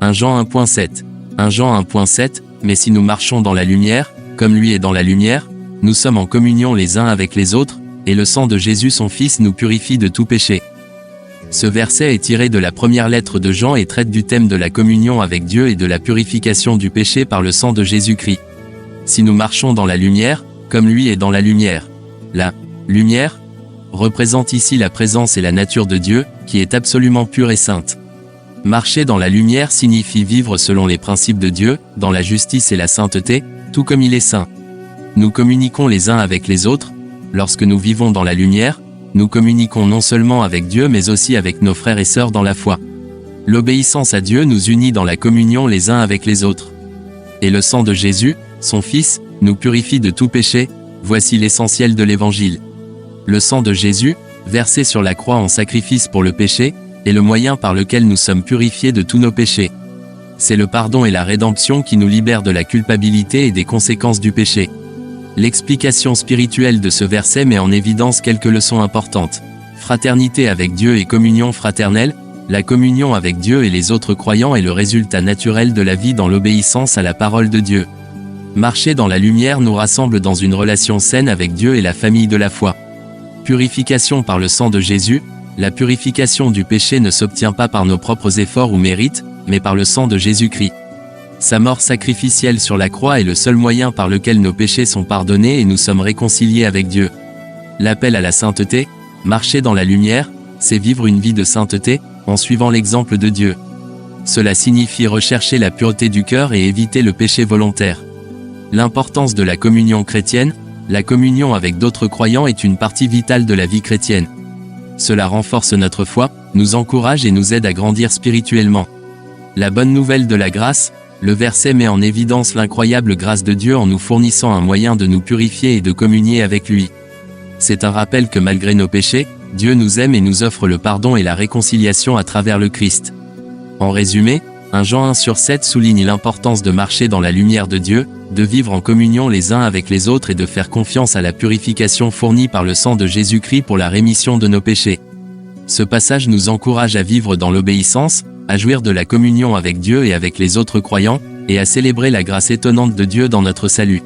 1 Jean 1.7. 1 Jean 1.7, mais si nous marchons dans la lumière, comme lui est dans la lumière, nous sommes en communion les uns avec les autres, et le sang de Jésus son Fils nous purifie de tout péché. Ce verset est tiré de la première lettre de Jean et traite du thème de la communion avec Dieu et de la purification du péché par le sang de Jésus-Christ. Si nous marchons dans la lumière, comme lui est dans la lumière. La lumière représente ici la présence et la nature de Dieu, qui est absolument pure et sainte. Marcher dans la lumière signifie vivre selon les principes de Dieu, dans la justice et la sainteté, tout comme il est saint. Nous communiquons les uns avec les autres. Lorsque nous vivons dans la lumière, nous communiquons non seulement avec Dieu mais aussi avec nos frères et sœurs dans la foi. L'obéissance à Dieu nous unit dans la communion les uns avec les autres. Et le sang de Jésus, son Fils, nous purifie de tout péché. Voici l'essentiel de l'Évangile. Le sang de Jésus, versé sur la croix en sacrifice pour le péché, est le moyen par lequel nous sommes purifiés de tous nos péchés. C'est le pardon et la rédemption qui nous libèrent de la culpabilité et des conséquences du péché. L'explication spirituelle de ce verset met en évidence quelques leçons importantes. Fraternité avec Dieu et communion fraternelle. La communion avec Dieu et les autres croyants est le résultat naturel de la vie dans l'obéissance à la parole de Dieu. Marcher dans la lumière nous rassemble dans une relation saine avec Dieu et la famille de la foi. Purification par le sang de Jésus. La purification du péché ne s'obtient pas par nos propres efforts ou mérites, mais par le sang de Jésus-Christ. Sa mort sacrificielle sur la croix est le seul moyen par lequel nos péchés sont pardonnés et nous sommes réconciliés avec Dieu. L'appel à la sainteté, marcher dans la lumière, c'est vivre une vie de sainteté, en suivant l'exemple de Dieu. Cela signifie rechercher la pureté du cœur et éviter le péché volontaire. L'importance de la communion chrétienne. La communion avec d'autres croyants est une partie vitale de la vie chrétienne. Cela renforce notre foi, nous encourage et nous aide à grandir spirituellement. La bonne nouvelle de la grâce. Le verset met en évidence l'incroyable grâce de Dieu en nous fournissant un moyen de nous purifier et de communier avec lui. C'est un rappel que malgré nos péchés, Dieu nous aime et nous offre le pardon et la réconciliation à travers le Christ. En résumé, 1 Jean 1/7 souligne l'importance de marcher dans la lumière de Dieu, de vivre en communion les uns avec les autres et de faire confiance à la purification fournie par le sang de Jésus-Christ pour la rémission de nos péchés. Ce passage nous encourage à vivre dans l'obéissance, à jouir de la communion avec Dieu et avec les autres croyants, et à célébrer la grâce étonnante de Dieu dans notre salut.